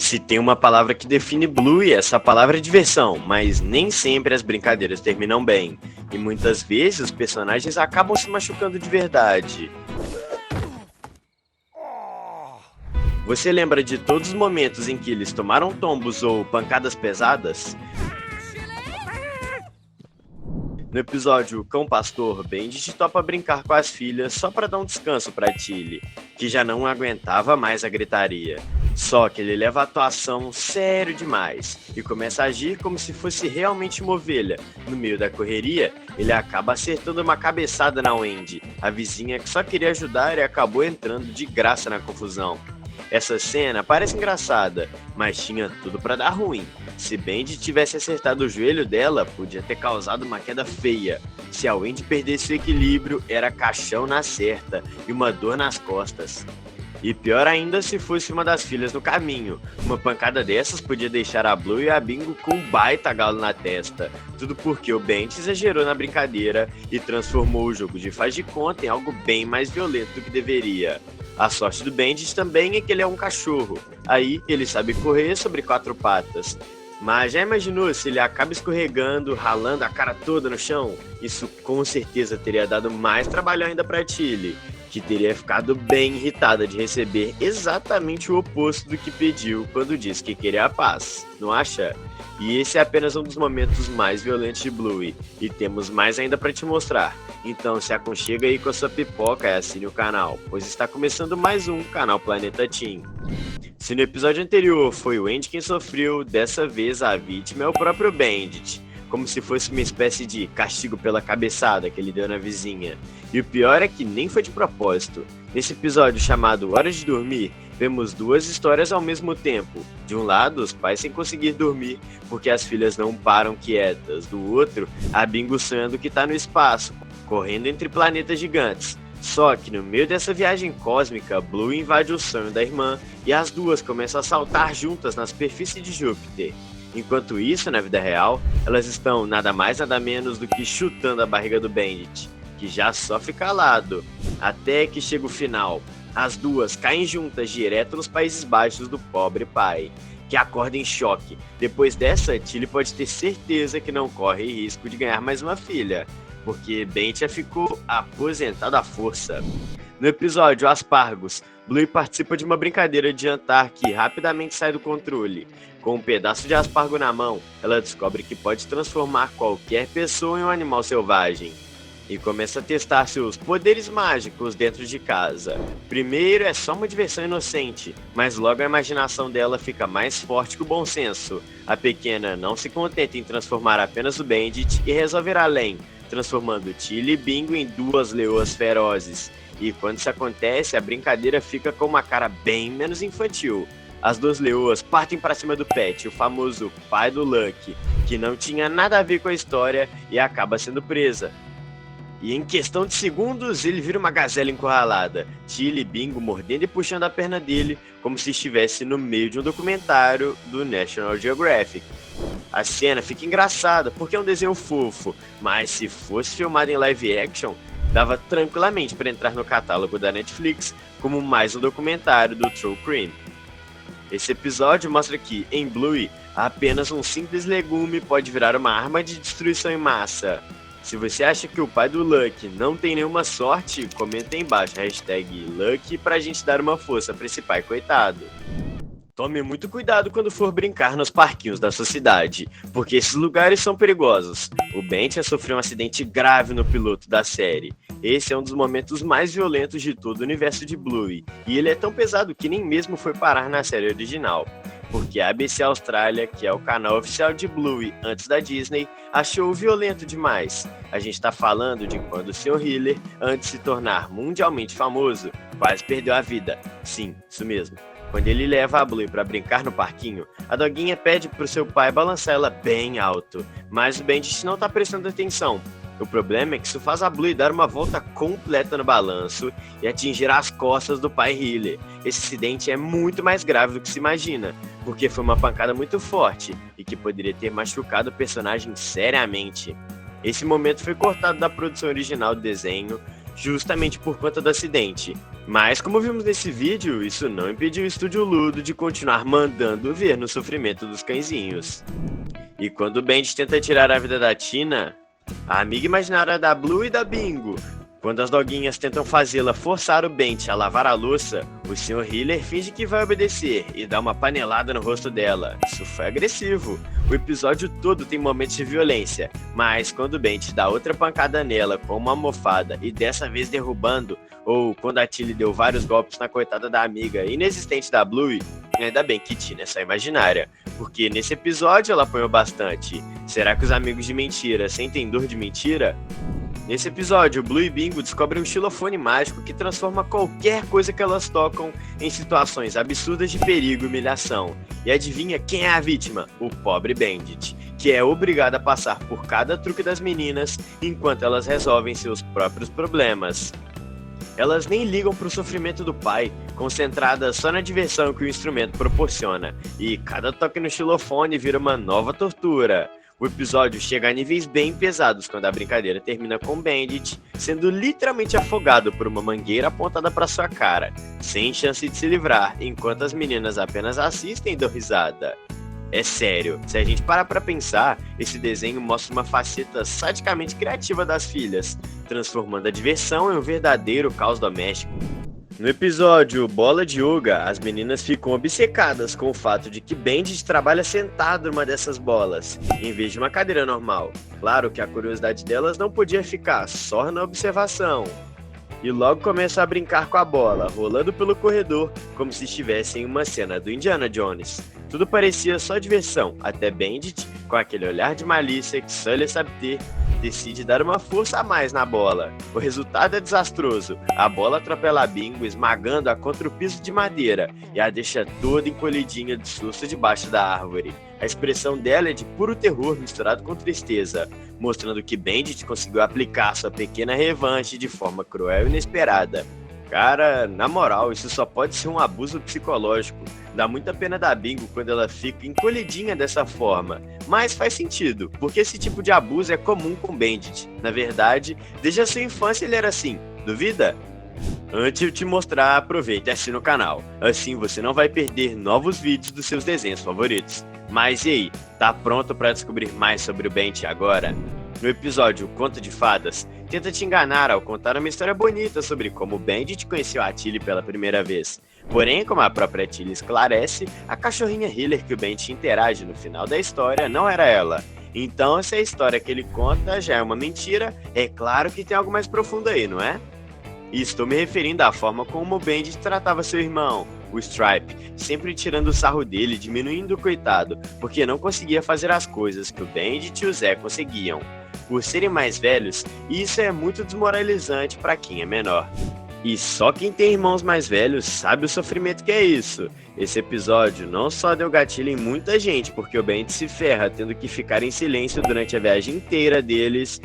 Se tem uma palavra que define Bluey, essa palavra é diversão, mas nem sempre as brincadeiras terminam bem. E muitas vezes os personagens acabam se machucando de verdade. Você lembra de todos os momentos em que eles tomaram tombos ou pancadas pesadas? No episódio Cão Pastor, Bandit topa brincar com as filhas só para dar um descanso para Tilly, que já não aguentava mais a gritaria. Só que ele leva a atuação sério demais e começa a agir como se fosse realmente uma ovelha. No meio da correria, ele acaba acertando uma cabeçada na Wendy, a vizinha que só queria ajudar e acabou entrando de graça na confusão. Essa cena parece engraçada, mas tinha tudo para dar ruim. Se Bandit tivesse acertado o joelho dela, podia ter causado uma queda feia. Se a Wendy perdesse o equilíbrio, era caixão na certa e uma dor nas costas. E pior ainda se fosse uma das filhas no caminho. Uma pancada dessas podia deixar a Blue e a Bingo com um baita galo na testa. Tudo porque o Bandit exagerou na brincadeira e transformou o jogo de faz de conta em algo bem mais violento do que deveria. A sorte do Bandit também é que ele é um cachorro. Aí ele sabe correr sobre 4 patas. Mas já imaginou se ele acaba escorregando, ralando a cara toda no chão? Isso com certeza teria dado mais trabalho ainda para Tilly, que teria ficado bem irritada de receber exatamente o oposto do que pediu quando disse que queria a paz, não acha? E esse é apenas um dos momentos mais violentos de Bluey, e temos mais ainda para te mostrar. Então se aconchega aí com a sua pipoca e assine o canal, pois está começando mais um Canal Planeta Teen. Se no episódio anterior foi o Andy quem sofreu, dessa vez a vítima é o próprio Bandit, como se fosse uma espécie de castigo pela cabeçada que ele deu na vizinha. E o pior é que nem foi de propósito. Nesse episódio chamado Hora de Dormir, vemos 2 histórias ao mesmo tempo. De um lado, os pais sem conseguir dormir porque as filhas não param quietas. Do outro, a Bingo sonhando que tá no espaço, correndo entre planetas gigantes. Só que no meio dessa viagem cósmica, Blue invade o sonho da irmã e as duas começam a saltar juntas na superfície de Júpiter. Enquanto isso, na vida real, elas estão nada mais nada menos do que chutando a barriga do Bandit, que já sofre calado. Até que chega o final, as duas caem juntas direto nos Países Baixos do pobre pai, que acorda em choque. Depois dessa, Tilly pode ter certeza que não corre risco de ganhar mais uma filha, porque Bandit já ficou aposentado à força. No episódio Aspargos, Bluey participa de uma brincadeira de jantar que rapidamente sai do controle. Com um pedaço de aspargo na mão, ela descobre que pode transformar qualquer pessoa em um animal selvagem. E começa a testar seus poderes mágicos dentro de casa. Primeiro é só uma diversão inocente, mas logo a imaginação dela fica mais forte que o bom senso. A pequena não se contenta em transformar apenas o Bandit e resolve ir além, transformando Tilly e Bingo em 2 leoas ferozes. E quando isso acontece, a brincadeira fica com uma cara bem menos infantil. As 2 leoas partem para cima do Pet, o famoso pai do Lucky, que não tinha nada a ver com a história e acaba sendo presa. E em questão de segundos, ele vira uma gazela encurralada, Tilly e Bingo mordendo e puxando a perna dele, como se estivesse no meio de um documentário do National Geographic. A cena fica engraçada, porque é um desenho fofo, mas se fosse filmado em live action, dava tranquilamente para entrar no catálogo da Netflix como mais um documentário do True Crime. Esse episódio mostra que, em Bluey, apenas um simples legume pode virar uma arma de destruição em massa. Se você acha que o pai do Lucky não tem nenhuma sorte, comenta aí embaixo #Lucky pra gente dar uma força pra esse pai coitado. Tome muito cuidado quando for brincar nos parquinhos da sua cidade, porque esses lugares são perigosos. O Bandit sofreu um acidente grave no piloto da série. Esse é um dos momentos mais violentos de todo o universo de Bluey, e ele é tão pesado que nem mesmo foi parar na série original. Porque a ABC Austrália, que é o canal oficial de Bluey antes da Disney, achou violento demais. A gente tá falando de quando o Sr. Hiller, antes de se tornar mundialmente famoso, quase perdeu a vida. Sim, isso mesmo. Quando ele leva a Bluey pra brincar no parquinho, a doguinha pede pro seu pai balançar ela bem alto, mas o Bandit não tá prestando atenção. O problema é que isso faz a Bluey dar uma volta completa no balanço e atingir as costas do pai Hiller. Esse acidente é muito mais grave do que se imagina, porque foi uma pancada muito forte e que poderia ter machucado o personagem seriamente. Esse momento foi cortado da produção original do desenho, justamente por conta do acidente. Mas, como vimos nesse vídeo, isso não impediu o Estúdio Ludo de continuar mandando ver no sofrimento dos cãezinhos. E quando o Bandit tenta tirar a vida da Tina, a amiga imaginária da Blue e da Bingo, quando as doguinhas tentam fazê-la forçar o Bandit a lavar a louça, o Sr. Hiller finge que vai obedecer e dá uma panelada no rosto dela. Isso foi agressivo. O episódio todo tem momentos de violência, mas quando o Bandit dá outra pancada nela com uma almofada e dessa vez derrubando, ou quando a Tilly deu vários golpes na coitada da amiga inexistente da Blue, ainda bem que Tina é só imaginária, porque nesse episódio ela apanhou bastante. Será que os amigos de mentira sentem dor de mentira? Nesse episódio, Blue e Bingo descobrem um xilofone mágico que transforma qualquer coisa que elas tocam em situações absurdas de perigo e humilhação. E adivinha quem é a vítima? O pobre Bandit, que é obrigado a passar por cada truque das meninas enquanto elas resolvem seus próprios problemas. Elas nem ligam pro sofrimento do pai, concentradas só na diversão que o instrumento proporciona, e cada toque no xilofone vira uma nova tortura. O episódio chega a níveis bem pesados quando a brincadeira termina com Bandit sendo literalmente afogado por uma mangueira apontada para sua cara, sem chance de se livrar, enquanto as meninas apenas assistem e dão risada. É sério, se a gente parar pra pensar, esse desenho mostra uma faceta sadicamente criativa das filhas, transformando a diversão em um verdadeiro caos doméstico. No episódio Bola de Yoga, as meninas ficam obcecadas com o fato de que Bandit trabalha sentado numa dessas bolas, em vez de uma cadeira normal. Claro que a curiosidade delas não podia ficar só na observação. E logo começam a brincar com a bola, rolando pelo corredor como se estivessem em uma cena do Indiana Jones. Tudo parecia só diversão, até Bandit, com aquele olhar de malícia que só ele sabe ter, decide dar uma força a mais na bola. O resultado é desastroso. A bola atropela a Bingo, esmagando-a contra o piso de madeira e a deixa toda encolhidinha de susto debaixo da árvore. A expressão dela é de puro terror misturado com tristeza, mostrando que Bandit conseguiu aplicar sua pequena revanche de forma cruel e inesperada. Cara, na moral, isso só pode ser um abuso psicológico. Dá muita pena da Bingo quando ela fica encolhidinha dessa forma. Mas faz sentido, porque esse tipo de abuso é comum com Bandit. Na verdade, desde a sua infância ele era assim. Duvida? Antes de eu te mostrar, aproveita e assina o canal. Assim você não vai perder novos vídeos dos seus desenhos favoritos. Mas e aí, tá pronto para descobrir mais sobre o Bandit agora? No episódio Conto de Fadas, tenta te enganar ao contar uma história bonita sobre como Bandit conheceu a Tilly pela primeira vez. Porém, como a própria Tilly esclarece, a cachorrinha Hiller que o Bandit interage no final da história não era ela. Então, se a história que ele conta já é uma mentira, é claro que tem algo mais profundo aí, não é? E estou me referindo à forma como o Bandit tratava seu irmão, o Stripe, sempre tirando o sarro dele, diminuindo o coitado, porque não conseguia fazer as coisas que o Bandit e o Zé conseguiam. Por serem mais velhos, isso é muito desmoralizante para quem é menor. E só quem tem irmãos mais velhos sabe o sofrimento que é isso. Esse episódio não só deu gatilho em muita gente, porque o Bandit se ferra tendo que ficar em silêncio durante a viagem inteira deles.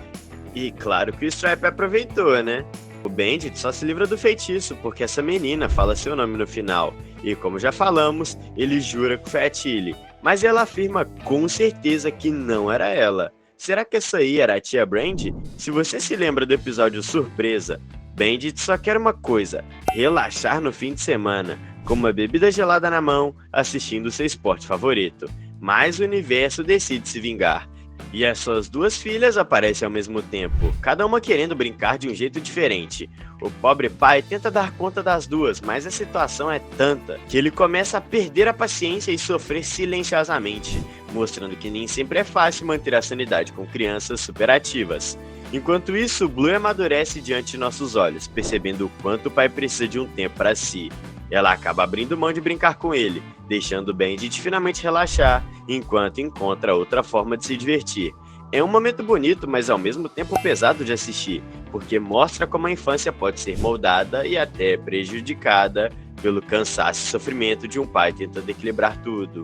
E claro que o Stripe aproveitou, né? O Bandit só se livra do feitiço porque essa menina fala seu nome no final. E como já falamos, ele jura que foi a Tilly. Mas ela afirma com certeza que não era ela. Será que essa aí era a tia Brandy? Se você se lembra do episódio Surpresa, Bandit só quer uma coisa: relaxar no fim de semana, com uma bebida gelada na mão, assistindo seu esporte favorito. Mas o universo decide se vingar. E as suas duas filhas aparecem ao mesmo tempo, cada uma querendo brincar de um jeito diferente. O pobre pai tenta dar conta das duas, mas a situação é tanta que ele começa a perder a paciência e sofrer silenciosamente, mostrando que nem sempre é fácil manter a sanidade com crianças superativas. Enquanto isso, Blue amadurece diante de nossos olhos, percebendo o quanto o pai precisa de um tempo para si. Ela acaba abrindo mão de brincar com ele, deixando o Bandit finalmente relaxar, enquanto encontra outra forma de se divertir. É um momento bonito, mas ao mesmo tempo pesado de assistir, porque mostra como a infância pode ser moldada e até prejudicada pelo cansaço e sofrimento de um pai tentando equilibrar tudo.